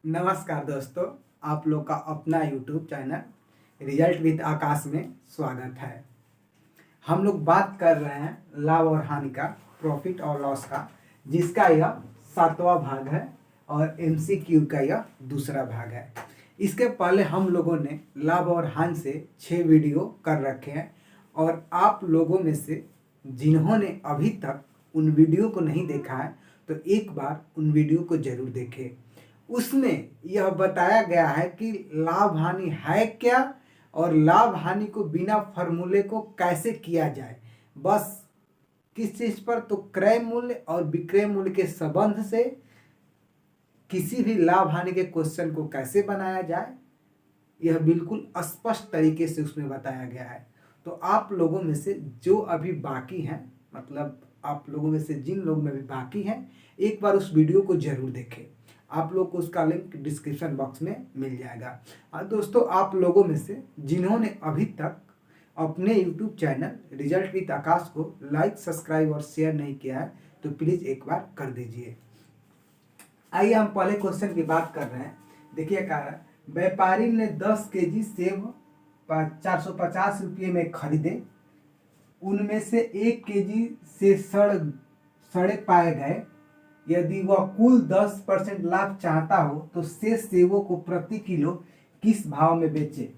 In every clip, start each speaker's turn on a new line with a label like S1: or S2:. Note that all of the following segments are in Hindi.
S1: नमस्कार दोस्तों, आप लोग का अपना यूट्यूब चैनल रिजल्ट विद आकाश में स्वागत है। हम लोग बात कर रहे हैं लाभ और हानि का, प्रॉफिट और लॉस का, जिसका यह 7वां भाग है और एमसीक्यू का यह दूसरा भाग है। इसके पहले हम लोगों ने लाभ और हानि से 6 वीडियो कर रखे हैं और आप लोगों में से जिन्होंने अभी तक उन वीडियो को नहीं देखा है तो एक बार उन वीडियो को जरूर देखें। उसमें यह बताया गया है कि लाभ हानि है क्या और लाभ हानि को बिना फॉर्मूले को कैसे किया जाए। बस किस चीज पर, तो क्रय मूल्य और विक्रय मूल्य के संबंध से किसी भी लाभ हानि के क्वेश्चन को कैसे बनाया जाए, यह बिल्कुल स्पष्ट तरीके से उसमें बताया गया है। तो आप लोगों में से जो अभी बाकी हैं, मतलब आप लोगों में से जिन लोग में भी बाकी हैं, एक बार उस वीडियो को जरूर देखें। आप लोग को उसका लिंक डिस्क्रिप्शन बॉक्स में मिल जाएगा। और दोस्तों, आप लोगों में से जिन्होंने अभी तक अपने यूट्यूब चैनल रिजल्ट विद आकाश को लाइक, सब्सक्राइब और शेयर नहीं किया है तो प्लीज़ एक बार कर दीजिए। आइए हम पहले क्वेश्चन की बात कर रहे हैं। देखिए क्या है, व्यापारी ने 10 केजी सेब 450 रुपये में खरीदे। उनमें से 1 केजी से सड़े पाए गए। यदि वह कुल 10% लाभ चाहता हो तो शेष सेबों को प्रति किलो किस भाव में बेचे।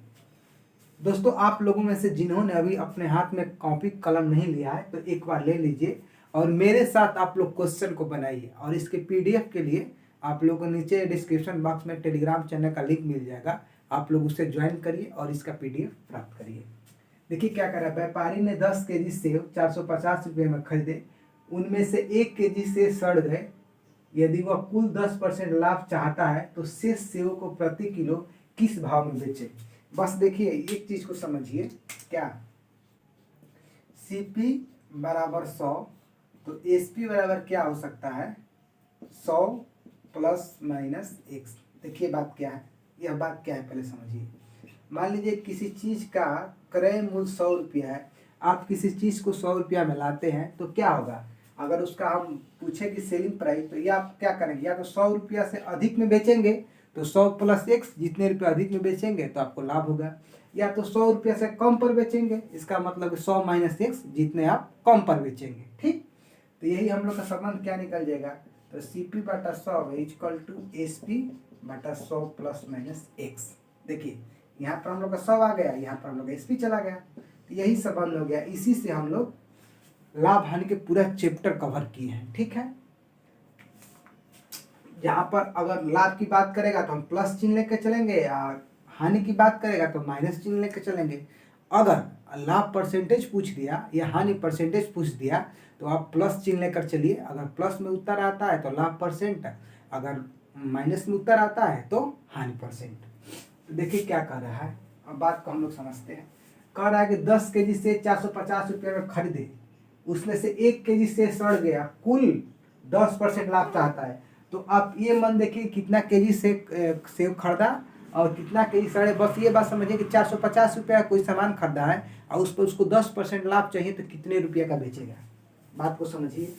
S1: दोस्तों, आप लोगों में से जिन्होंने अभी अपने हाथ में कॉपी कलम नहीं लिया है तो एक बार ले लीजिए और मेरे साथ आप लोग क्वेश्चन को बनाइए। और इसके पीडीएफ के लिए आप लोगों को नीचे डिस्क्रिप्शन बॉक्स में टेलीग्राम चैनल का लिंक मिल जाएगा, आप लोग उसे ज्वाइन करिए और इसका पीडीएफ प्राप्त करिए। देखिए क्या कर रहा है, व्यापारी ने 10 केजी सेब 450 रुपये में खरीदे। उनमें से 1 केजी सेब सड़ गए। यदि वह कुल 10% लाभ चाहता है तो शेष सेबों को प्रति किलो किस भाव में बेचे। बस देखिए, एक चीज को समझिए, क्या सीपी बराबर 100 तो एसपी बराबर क्या हो सकता है, 100 प्लस माइनस x। देखिए बात क्या है, यह बात क्या है पहले समझिए। मान लीजिए किसी चीज का क्रय मूल्य 100 रुपया है, आप किसी चीज को 100 रुपया में लाते हैं तो क्या होगा, अगर उसका हम पूछे कि सेलिंग प्राइस, तो ये आप क्या करेंगे, या तो 100 रुपया से अधिक में बेचेंगे तो 100 प्लस x, जितने रुपये अधिक में बेचेंगे तो आपको लाभ होगा, या तो 100 रुपया से कम पर बेचेंगे, इसका मतलब 100 माइनस x, जितने आप कम पर बेचेंगे। ठीक, तो यही हम लोग का संबंध क्या निकल जाएगा, तो CP बटा 100 इक्वल टू SP बटा 100 प्लस माइनस x। देखिए यहाँ पर हम लोग का 100 आ गया, यहाँ पर हम लोग SP चला गया, तो यही संबंध हो गया। इसी से हम लोग लाभ हानि के पूरा चैप्टर कवर किए हैं। ठीक है, यहाँ पर अगर लाभ की बात करेगा तो हम प्लस चिन्ह लेकर चलेंगे, या हानि की बात करेगा तो माइनस चिन्ह लेकर चलेंगे। अगर लाभ परसेंटेज पूछ दिया या हानि परसेंटेज पूछ दिया तो आप प्लस चिन्ह लेकर चलिए। अगर प्लस में उत्तर आता है तो लाभ परसेंट, अगर माइनस में उत्तर आता है तो हानि परसेंट। तो देखिए क्या कर रहा है, अब बात को हम लोग समझते हैं। कह रहा है कि 10 केजी से 450 रुपये में खरीदे, उसमें से 1 केजी से सड़ गया, कुल 10% लाभ चाहता है। तो आप ये मन देखिए कितना केजी से सेब खरीदा और कितना केजी सड़े। बस ये बात समझिए कि 450 रुपया कोई सामान खरीदा है और उस पर उसको 10% लाभ चाहिए तो कितने रुपये का बेचेगा। बात को समझिए।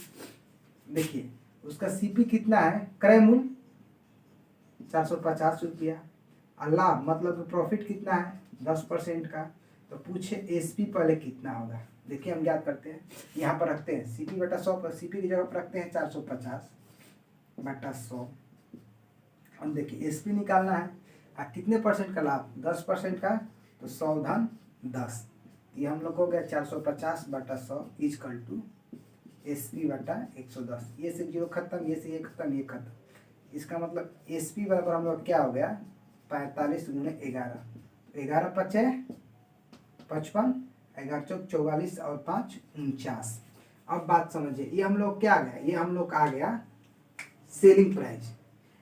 S1: देखिए उसका सीपी कितना है, क्रय मूल्य 450 रुपया, और लाभ मतलब प्रॉफिट कितना है 10% का। तो पूछे एसपी पहले कितना होगा। देखिए हम याद करते हैं, यहाँ पर रखते हैं सीपी बटा 100 पर, सीपी की जगह पर रखते हैं 450 बटा 100। हम देखिए एसपी निकालना है, कितने परसेंट का लाभ, 10% का, तो 100 धन 10, ये हम लोग हो गया 450 बटा 100 इक्वल टू एसपी बटा 110। ये से 0 खत्म, ये से ये खत्म, ये खत्म। इसका मतलब एसपी बराबर हम लोग क्या हो गया, 45 गुणे 11, 11 पचे 55, 11 चौक 44 और 5 49। अब बात समझिए, ये हम लोग क्या आ गया, ये हम लोग आ गया सेलिंग प्राइस,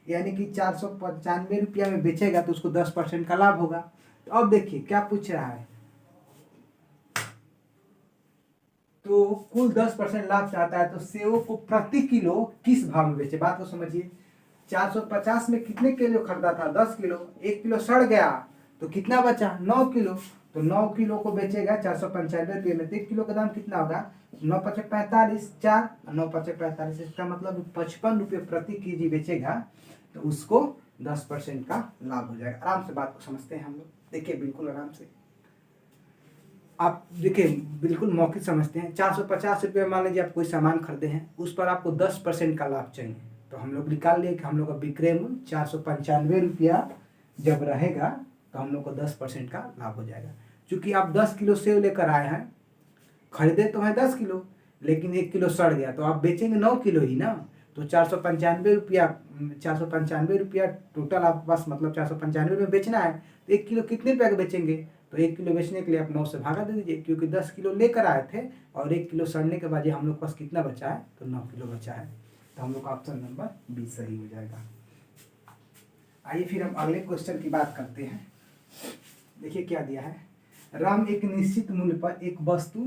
S1: यानी कि 495 रुपया में बेचेगा तो उसको 10% का लाभ होगा। तो अब देखिए क्या पूछ रहा है, तो कुल 10% लाभ चाहता है तो सेब को प्रति किलो किस भाव में बेचे। बात को समझिए, 450 में कितने किलो खरीदा था, 10 किलो, 1 किलो सड़ गया तो कितना बचा, 9 किलो, तो 9 किलो को बेचेगा 495 रुपये में। तो 1 किलो का दाम कितना होगा, 9 पचे 45, 4 9 पचे 45, इसका मतलब 55 रुपये प्रति केजी बेचेगा तो उसको 10% का लाभ हो जाएगा। आराम से बात को समझते हैं हम लोग, देखिए बिल्कुल आराम से आप देखिए, बिल्कुल मौखिक समझते हैं। 450 रुपये मान लीजिए आप कोई सामान खरीदे हैं, उस पर आपको 10% का लाभ चाहिए, तो हम लोग निकाल लिए कि हम लोग का विक्रय मूल्य 495 रुपया जब रहेगा तो हम लोग को 10% का लाभ हो जाएगा। चूँकि आप 10 किलो सेव लेकर आए हैं, खरीदे तो हैं 10 किलो, लेकिन 1 किलो सड़ गया, तो आप बेचेंगे 9 किलो ही ना। तो 495 रुपया टोटल आपके पास, मतलब 495 में बेचना है, तो 1 किलो कितने रुपये का बेचेंगे? तो 1 किलो बेचने के लिए आप 9 से भागा दे दीजिए, क्योंकि 10 किलो लेकर आए थे और 1 किलो सड़ने के बाद ये हम लोग के पास कितना बचा है? तो 9 किलो बचा है। तो हम लोग का ऑप्शन नंबर बी सही हो जाएगा। आइए फिर हम अगले क्वेश्चन की बात करते हैं। देखिए क्या दिया है। राम एक निश्चित मूल्य पर एक वस्तु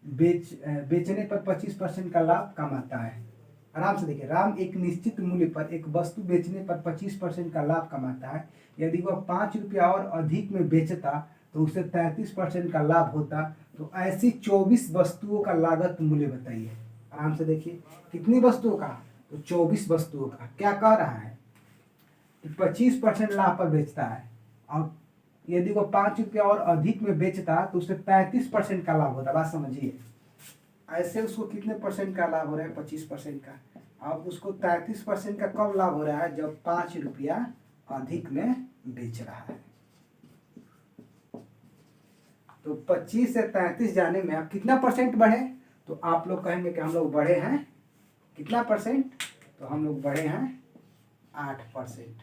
S1: बेचने पर 25% का लाभ कमाता है। आराम से देखिए, राम एक निश्चित मूल्य पर एक वस्तु बेचने पर 25% का लाभ कमाता है। यदि वह 5 रुपया और अधिक में बेचता तो उसे 33% का लाभ होता। तो ऐसी 24 वस्तुओं का लागत मूल्य बताइए। आराम से देखिए, कितनी वस्तुओं का? तो 24 वस्तुओं का। क्या कह रहा है कि 25% लाभ पर बेचता है, और यदि वो 5 रुपया और अधिक में बेचता तो उसे 35% का लाभ होता। बात समझिए, ऐसे उसको कितने परसेंट का लाभ हो रहा है? 25% का। अब उसको 33% का कब लाभ हो रहा है? जब 5 रुपया अधिक में बेच रहा है। तो 25 से 33 जाने में आप कितना परसेंट बढ़े? तो आप लोग कहेंगे कि हम लोग बढ़े हैं कितना परसेंट? तो हम लोग बढ़े हैं 8%।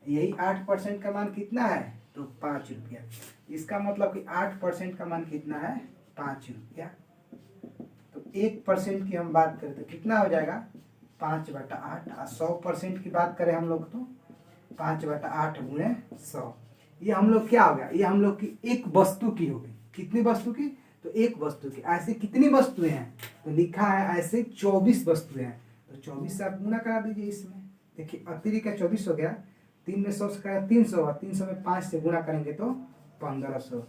S1: यही 8% का मान कितना है? तो 5 रुपया। इसका मतलब कि 8% का मान कितना है? 5 रुपया। तो 1% की हम बात करें तो कितना हो जाएगा? 5/8। और 100% की बात करें हम लोग तो 5/8 गुणे 100। ये हम लोग क्या हो गया? ये हम लोग की एक वस्तु की हो गई। कितनी वस्तु की? तो एक वस्तु की। ऐसे कितनी वस्तुएं हैं? तो लिखा है ऐसे 24 वस्तुएं हैं। तो 24 से आप गुना करा दीजिए इसमें। देखिए अतिरिक्त का 24 हो गया, 3 में 100 से करा 300, और 300 में 5 से गुना करेंगे तो 1500।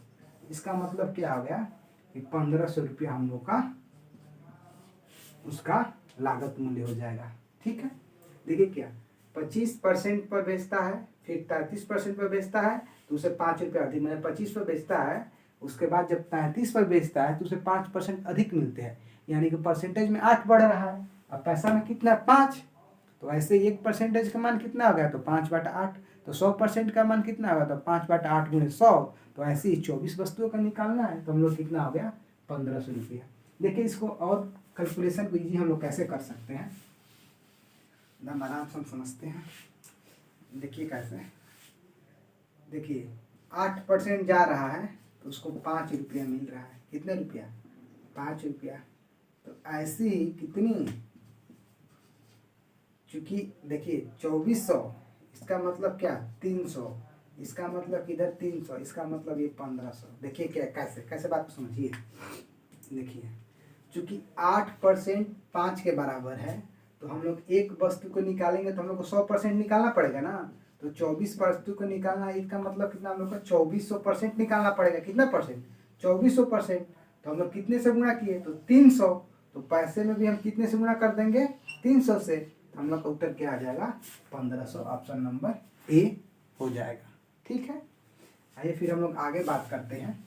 S1: इसका मतलब क्या हो गया कि 1500 रुपया हम लोग का उसका लागत मूल्य हो जाएगा। ठीक है, देखिए क्या 25% पर बेचता है, फिर 33% पर बेचता है तो उसे 5 रुपया अधिक, मैंने 25 पर बेचता है, उसके बाद जब 33 पर बेचता है तो उसे 5% अधिक मिलते हैं, यानी कि परसेंटेज में 8 बढ़ रहा है। अब पैसा में कितना? 5। तो ऐसे 1% का मान कितना हो गया? तो 5/8। तो 100% का मान कितना होगा? तो 5/8 गुणे 100। तो ऐसे ही 24 वस्तुओं का निकालना है, तो हम लोग कितना हो गया? 1500 रुपया। देखिए इसको और कैलकुलेशन को ईजी हम लोग कैसे कर सकते हैं, एकदम आराम से हम समझते हैं। देखिए कैसे, देखिए 8% जा रहा है तो उसको 5 रुपया मिल रहा है। कितने रुपया? 5 रुपया। तो ऐसी ही कितनी, चूंकि देखिए 2400, इसका मतलब क्या? 300, इसका मतलब इधर 300, इसका मतलब ये 1500। देखिए क्या कैसे कैसे बात को समझिए। देखिए चूंकि 8% 5 के बराबर है, तो हम लोग एक वस्तु को निकालेंगे तो हम लोग को 100% निकालना पड़ेगा ना। तो 24 वस्तु को निकालना, इसका मतलब कितना? हम लोग को 2400% निकालना पड़ेगा। कितना परसेंट? 2400%। तो हम लोग कितने से गुणा किए? तो 300। तो पैसे में भी हम कितने से गुणा कर देंगे? 300 से। तो हम लोग का उत्तर क्या आ जाएगा? 1500। ऑप्शन नंबर ए हो जाएगा। ठीक है, आइए फिर हम लोग आगे बात करते हैं।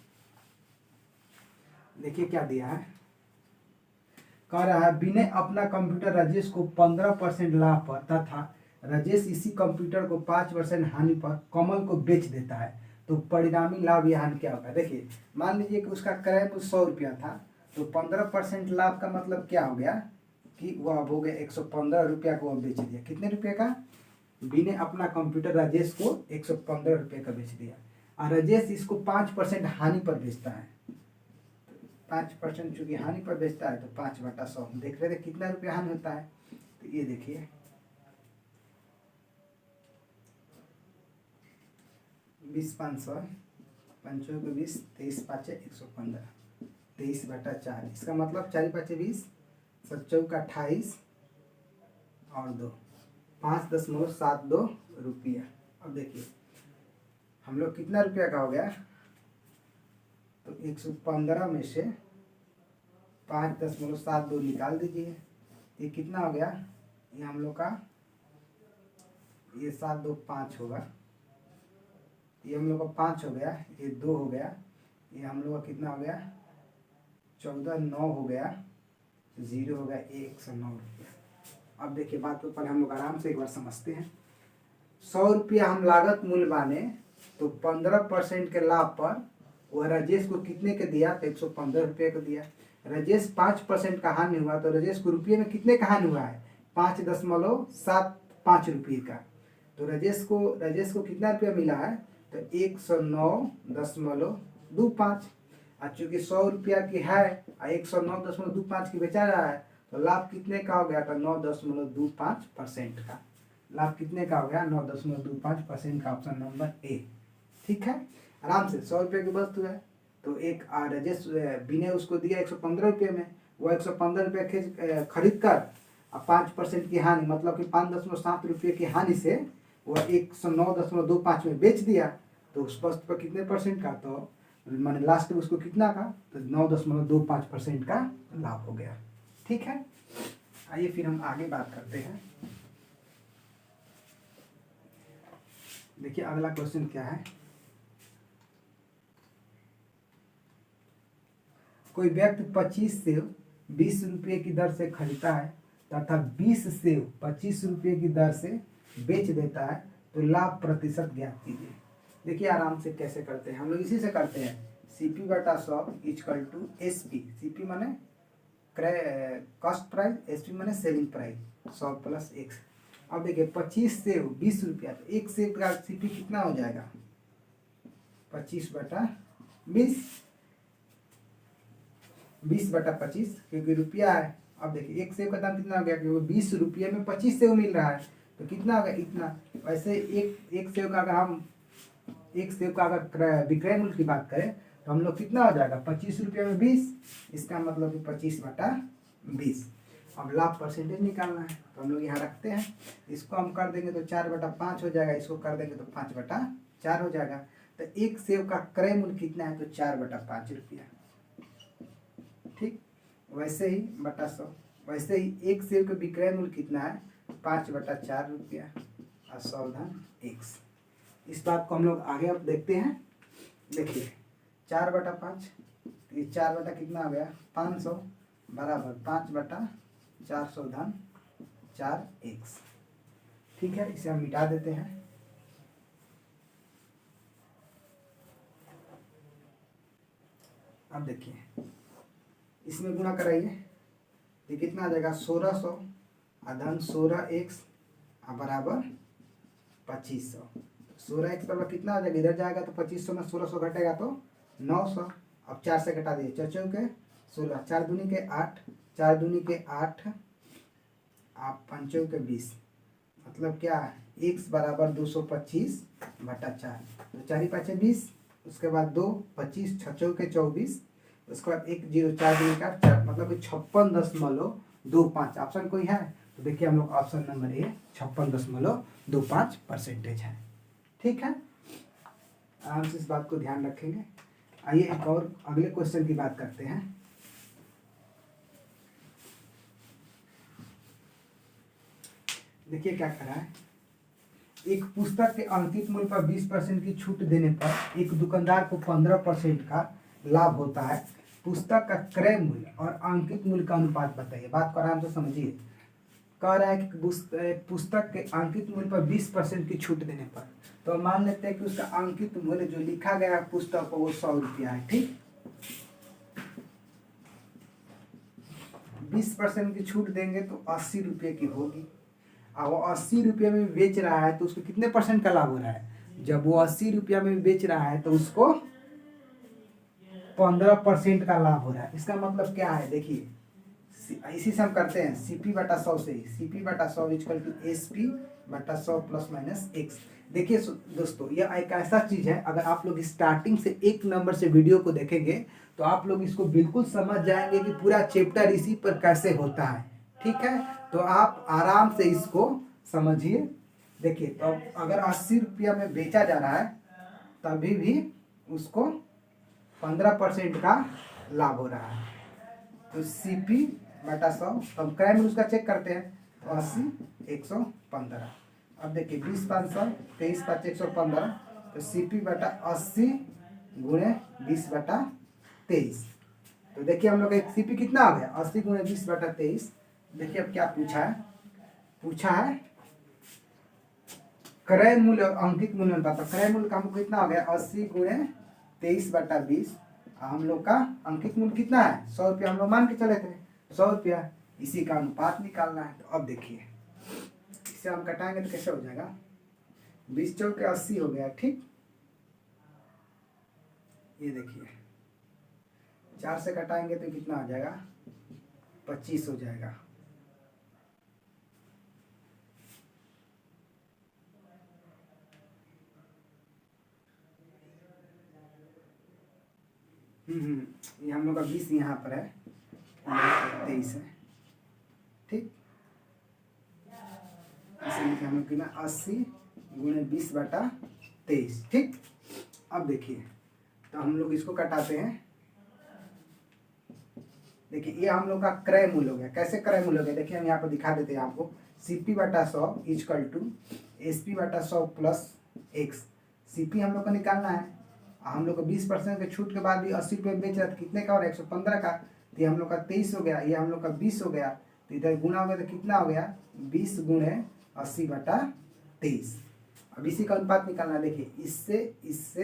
S1: देखिए क्या दिया है। कह रहा है विनय अपना कंप्यूटर राजेश को 15% लाभ पर तथा राजेश इसी कंप्यूटर को 5% हानि पर कमल को बेच देता है, तो परिणामी लाभ या हानि क्या होगा? देखिए मान लीजिए कि उसका क्रय मूल्य 100 रुपया था, तो 15% लाभ का मतलब क्या हो गया कि वह अब हो गया 115 रुपया को वह बेच दिया। कितने रुपये का? विनय अपना कंप्यूटर राजेश को 115 रुपये का बेच दिया, और राजेश इसको 5% हानि पर बेचता है। 5% चूंकि हानि पर बेचता है तो 5/100। देख रहे थे कितना रुपया हानि होता है। तो ये देखिए 20 500, 5 को 20, 23 5 115, 23/4। इसका मतलब 4 5 20, 7 का 28 और 2, 5.72 रुपया। अब देखिए हम लोग कितना रुपया का हो गया? तो 115 में से 5.72 निकाल दीजिए। ये कितना हो गया? ये हम लोग का ये 7 2 5 होगा, ये हम लोग का 5 हो गया, ये 2 हो गया, ये हम लोग का कितना हो गया 14 9 हो गया, 0 हो गया 109 रुपया। अब देखिए बात को पहले हम लोग आराम से एक बार समझते हैं। 100 रुपया हम लागत मूल्य माने तो 15% के लाभ पर वह राजेश को कितने के दिया, तो 115 रुपये को दिया। राजेश 5% का हानि हुआ तो राजेश को रुपये में कितने का हानि हुआ है, 5.75 रुपये का। तो राजेश को कितना रुपया मिला है, तो 109.25। और चूंकि 100 रुपया की है और 109.25 की बेचा रहा है तो लाभ कितने का हो गया, तो 9.25% का। लाभ कितने का हो गया, 9.25% का, ऑप्शन नंबर ए। ठीक है, आराम से 100 रुपये की वस्तु है तो एक राजेश बी ने उसको दिया 115 रुपये में, वो 115 रुपये खरीद कर 5% की हानि मतलब कि 5.7 रुपये की हानि से वह 109.25 में बेच दिया। तो उस वस्तु पर कितने परसेंट का, तो मैंने लास्ट में उसको कितना का, तो 9.25% का लाभ हो गया। ठीक है, आइए फिर हम आगे बात करते हैं। देखिए अगला क्वेश्चन क्या है। कोई व्यक्ति 25 सेव 20 रुपये की दर से खरीदता है तथा 20 सेव 25 रुपये की दर से बेच देता है, तो लाभ प्रतिशत ज्ञात कीजिए। देखिए आराम से कैसे करते हैं हम लोग, इसी से करते हैं। CP बटा 100 इक्वल टू SP। CP माने कॉस्ट प्राइस, SP माने सेलिंग प्राइस, 100 प्लस X। अब देखिए 25 सेव 20 रुपया, तो एक सेव का CP कितना हो जाएगा, 25 बटा 20, 20 बटा 25, क्योंकि रुपया है। अब देखिए एक सेव का दाम कितना हो गया, क्योंकि 20 रुपये में 25 सेव मिल रहा है तो कितना होगा, इतना। वैसे एक सेव का अगर हम विक्रय मूल्य की बात करें तो हम लोग कितना हो जाएगा, 25 रुपये में 20, इसका मतलब कि 25 बटा 20। अब लाभ परसेंटेज निकालना है तो हम लोग यहाँ रखते हैं, इसको हम कर देंगे तो 4 बटा 5 हो जाएगा, इसको कर देंगे तो 5 बटा 4 हो जाएगा। तो एक सेव का क्रय मूल्य कितना है, तो 4 बटा 5 रुपया। ठीक, वैसे ही बटा 100, वैसे ही एक सेव का विक्रय मूल्य कितना है, 5 बटा 4 रुपया और 100 धन X। इस बात को हम लोग आगे अब देखते हैं। देखिए 4 बटा 5, ये 4 बटा कितना हो गया, 500 बराबर 5 बटा 400 धन 4X। ठीक है, इसे हम मिटा देते हैं। अब देखिए इसमें गुणा कराइए, ये कितना आ जाएगा, 1600 धन 16X बराबर 2500। 16X बराबर कितना आ जाएगा, इधर जाएगा तो 2500 में 1600 घटेगा तो 900। अब 4 से घटा दिए, 4 चौके 16, 4 दूनी के 8, 4 दूनी के 8, आप 5 चौके 20, मतलब क्या है, X बराबर 225 बटा 4, तो 4 5 20, उसके बाद 2 25, 6 चौके 24, उसके बाद 1 0 4 दूनी का 4, मतलब 56.25। ऑप्शन कोई है तो देखिए हम लोग ऑप्शन नंबर ए 56.25% है। ठीक है, आराम से इस बात को ध्यान रखेंगे। आइए एक और अगले क्वेश्चन की बात करते हैं। देखिए क्या करा है, एक पुस्तक के अंकित मूल्य पर 20% की छूट देने पर एक दुकानदार को 15% का लाभ होता है। पुस्तक का क्रय मूल्य और अंकित मूल्य का अनुपात बताइए। बात को आराम से समझिए। कह रहा है कि पुस्तक के अंकित मूल्य पर 20% की छूट देने पर, तो मान लेते हैं कि उसका अंकित मूल्य जो लिखा गया पुस्तक को वो 100 रुपया है। ठीक, 20% की छूट देंगे तो 80 रुपये की होगी। अब वो 80 रुपये में बेच रहा है तो उसको कितने परसेंट का लाभ हो रहा है, जब वो 80 रुपया में बेच रहा है तो उसको 15% का लाभ हो रहा है। इसका मतलब क्या है, देखिए इसी से हम करते हैं CP बटा 100 से, CP बटा 100 इक्वल टू SP बटा 100 प्लस माइनस X। देखिए दोस्तों, यह एक ऐसा चीज है, अगर आप लोग स्टार्टिंग से 1 नंबर से वीडियो को देखेंगे तो आप लोग इसको बिल्कुल समझ जाएंगे कि पूरा चैप्टर इसी पर कैसे होता है। ठीक है, तो आप आराम से इसको समझिए। देखिए तो अगर 80 रुपया में बेचा जा रहा है तभी भी उसको 15% का लाभ हो रहा है। तो CP बटा 100, तो हम क्रय मूल्य उसका चेक करते हैं, तो 80 115, अब देखिए 20/500 23/115 तो CP बटा 80 गुणे 20/23। तो देखिए हम लोग का CP कितना आ गया 80 गुणे 20/23। देखिए अब क्या पूछा है क्रय मूल्य और अंकित मूल्य अनुपात। तो क्रय मूल्य का हमको कितना हो गया 80 गुणे 23/20। हम लोग का अंकित मूल्य कितना है 100 रुपया, हम लोग मान के चले थे 100 रुपया, इसी का अनुपात निकालना है। तो अब देखिए इसे हम कटाएंगे तो कैसे हो जाएगा 20 चौके 80 हो गया, ठीक। ये देखिए 4 से कटाएंगे तो कितना आ जाएगा 25 हो जाएगा। ये हम लोग का 20 यहाँ पर है 23 है, ठीक। इसे हम लोग कितना 80 गुणे 20/23, ठीक। अब देखिए तो हम लोग इसको कटाते हैं। देखिए ये हम लोग का क्रय मूल्य हो गया। कैसे क्रय मूल्य हो गया देखिए हम यहाँ पर दिखा देते हैं आपको। CP बटा 100 इजकल टू SP बटा 100 प्लस X। CP हम लोग को निकालना है। हम लोग को 20% के छूट के बाद भी 80 रुपये बेच रहा था, कितने का और 115 का। तो ये हम लोग का 23 हो गया, ये हम लोग का 20 हो गया। तो इधर गुना हो गया तो कितना हो गया 20 गुणे 80/23। अब इसी का अनुपात निकालना। देखिए इससे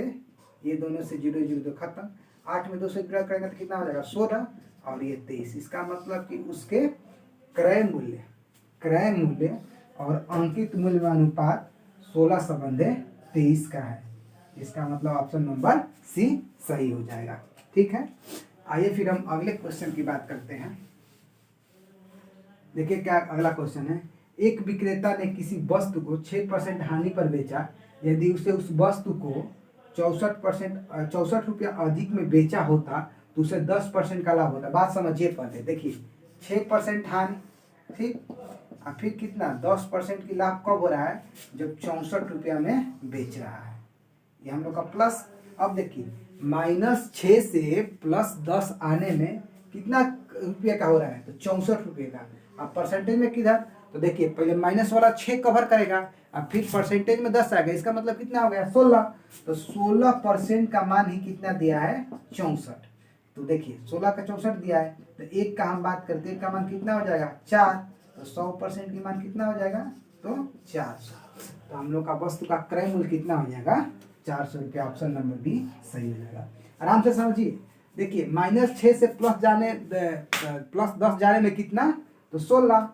S1: ये दोनों से 0 0 तो खत्म। 8 में 2 से गुणा करेंगे तो कितना हो जाएगा 16 और ये 23। इसका मतलब कि उसके क्रय मूल्य और अंकित मूल्य में अनुपात 16/23 का है। इसका मतलब ऑप्शन नंबर सी सही हो जाएगा, ठीक है। आइए फिर हम अगले क्वेश्चन की बात करते हैं। देखिए क्या अगला क्वेश्चन है। एक विक्रेता ने किसी वस्तु को 6% हानि पर बेचा। यदि उसे उस वस्तु को 64 रुपया अधिक में बेचा होता तो उसे 10% का लाभ होता। बात समझिए पहले। देखिए 6% हानि, ठीक, और फिर कितना 10% की लाभ कब हो रहा है जब 64 रुपया में बेच रहा है। ये हम लोग का प्लस। अब देखिए -6 से +10 आने में कितना रुपये का हो रहा है तो 64 रुपये का। अब परसेंटेज में किधर तो देखिए पहले माइनस वाला 6 कवर करेगा अब फिर परसेंटेज में 10 आएगा। इसका मतलब कितना हो गया 16। तो 16% का मान ही कितना दिया है 64। तो देखिए 16 का 64 दिया है तो एक का हम बात करते हैं, एक का मान कितना हो जाएगा 4। तो 100% की मान कितना हो जाएगा तो 400। तो हम लोग का वस्तु का क्रय मूल्य कितना हो जाएगा 400 रुपया। ऑप्शन नंबर बी सही हो जाएगा। आराम से समझिए। देखिए -6 से +10 जाने में कितना तो 16।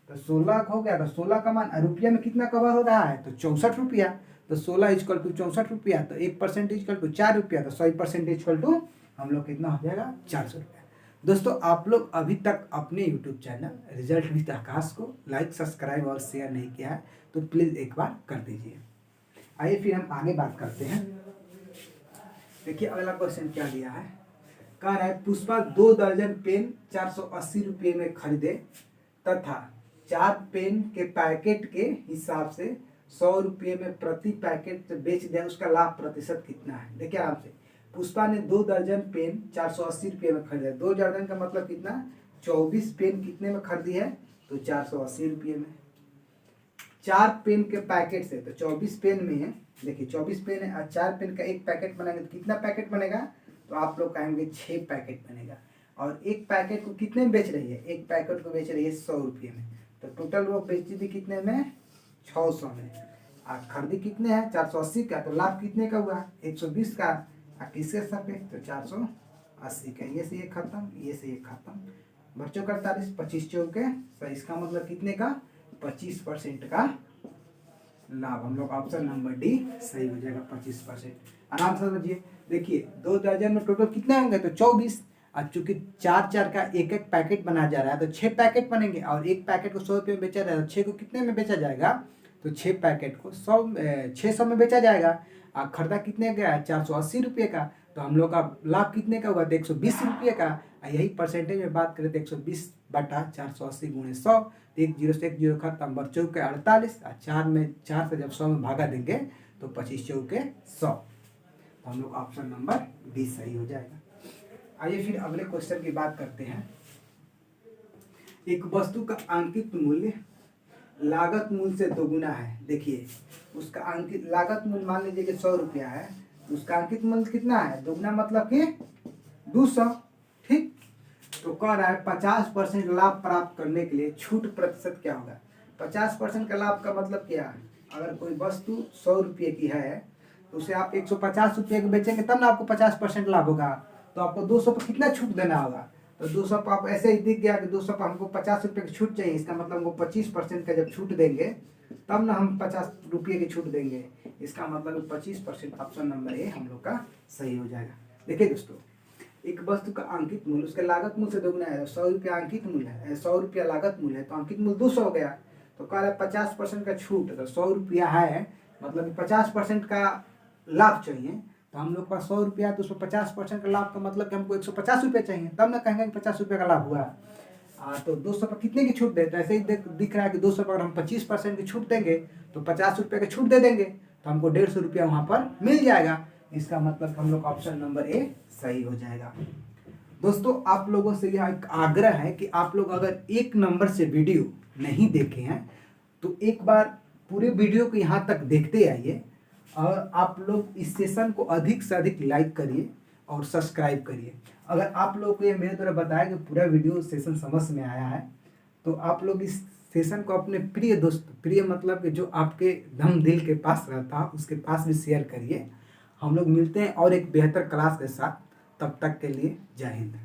S1: तो 16 हो गया तो 16 का मान रुपया में कितना कवर हो रहा है तो 64 रुपया। तो 16 इजकल टू 64 रुपया तो 1% इजकल टू 4 रुपया तो 100% इजकल टू हम लोग कितना हो जाएगा 400 रुपया। दोस्तों आप लोग अभी तक अपने यूट्यूब चैनल रिजल्ट विद आकाश को लाइक सब्सक्राइब और शेयर नहीं किया है तो प्लीज़ एक बार कर दीजिए। आइए फिर हम आगे बात करते हैं। देखिए अगला क्वेश्चन क्या दिया है। कह रहा है पुष्पा 2 दर्जन पेन 480 रुपये में खरीदे तथा 4 पेन के पैकेट के हिसाब से 100 रुपये में प्रति पैकेट बेच दिया, उसका लाभ प्रतिशत कितना है। देखिए आराम से। पुष्पा ने 2 दर्जन पेन 480 रुपये में खरीदा। 2 दर्जन का मतलब कितना 24 पेन कितने में खरीदी है तो 480 रुपये में। 4 पेन के पैकेट से तो 24 पेन में है। देखिए 24 पेन है और 4 पेन का एक पैकेट बनाएंगे तो कितना पैकेट बनेगा तो आप लोग कहेंगे 6 पैकेट बनेगा। और एक पैकेट को कितने में बेच रही है एक पैकेट को बेच रही है 100 रुपये में। तो टोटल वो बेची थी कितने में 600 में। और खरीदी कितने हैं 480 का। तो लाभ कितने का हुआ 120 का। और किसके सापेक्ष तो 480 का। ये से ये खत्म, ये से ये खत्म। बच्चों का 48 25 चौके तो इसका मतलब कितने का 25% का लाभ। हम लोग ऑप्शन नंबर डी सही हो जाएगा 25%। आराम से समझिए। देखिए 2 दर्जन में टोटल कितने होंगे तो 24। और चूंकि 4 का एक एक पैकेट बनाया जा रहा है तो 6 पैकेट बनेंगे और एक पैकेट को 100 रुपये में बेचा जाएगा। 6 को कितने में बेचा जाएगा तो 6 पैकेट को 600 में बेचा जाएगा। और खरीदा कितने का है 480 रुपये का। तो हम लोग का लाभ कितने का हुआ तो 120 रुपये का। यही परसेंटेज में बात करें तो 120/480 गुणे 100। एक जीरो से एक जीरो खत्म, बच चौके 48 और 4 से जब 100 में भागा देंगे तो 25 चौके 100। तो हम लोग ऑप्शन नंबर बी सही हो जाएगा। आइए फिर अगले क्वेश्चन की बात करते हैं। एक वस्तु का अंकित मूल्य लागत मूल्य से दोगुना है। देखिए उसका अंकित लागत मूल्य मान लीजिए कि 100 रुपया है, उसका अंकित मूल्य कितना है, दोगुना मतलब कि 200। ठीक, तो कह रहा है 50% लाभ प्राप्त करने के लिए छूट प्रतिशत क्या होगा। 50% का लाभ का मतलब क्या है, अगर कोई वस्तु 100 रुपये की है तो उसे आप 150 रुपये की बेचेंगे तब ना आपको 50% लाभ होगा, तो आपको 200 पर कितना छूट देना होगा। तो 200 पर आप ऐसे ही दिख गया कि 200 पर हमको 50 रुपये की छूट चाहिए, इसका मतलब हमको 25% का जब छूट देंगे तब ना हम 50 रुपये की छूट देंगे। इसका मतलब 25%, ऑप्शन नंबर ए हम लोग का सही हो जाएगा। देखिए दोस्तों, एक वस्तु का अंकित मूल्य उसके लागत मूल्य से दोगुना है। 100 रुपया अंकित मूल्य है, 100 रुपया लागत मूल्य है, तो अंकित मूल्य 200 हो गया। तो कह रहा है 50% का छूट, तो 100 रुपया है मतलब 50% का लाभ चाहिए, तो हम लोग का 100 रुपया है तो उसमें 50% का लाभ का मतलब कि हमको 150 रुपये चाहिए, तब ना कहेंगे कि 50 रुपये का लाभ हुआ। तो 200 पर कितने की छूट देते हैं, ऐसे ही दिख रहा है कि 200 पर हम 25% की छूट देंगे तो 50 रुपये की छूट दे देंगे, तो हमको 150 रुपया वहाँ पर मिल जाएगा। इसका मतलब हम लोग ऑप्शन नंबर ए सही हो जाएगा। दोस्तों आप लोगों से यह एक आग्रह है कि आप लोग अगर 1 नंबर से वीडियो नहीं देखे हैं तो एक बार पूरे वीडियो को यहाँ तक देखते आइए, और आप लोग इस सेशन को अधिक से अधिक लाइक करिए और सब्सक्राइब करिए। अगर आप लोग को ये मेरे द्वारा बताया कि पूरा वीडियो सेशन समझ में आया है तो आप लोग इस सेशन को अपने प्रिय दोस्त, प्रिय मतलब कि जो आपके दम दिल के पास रहता है उसके पास भी शेयर करिए। हम लोग मिलते हैं और एक बेहतर क्लास के साथ, तब तक के लिए जय हिंद।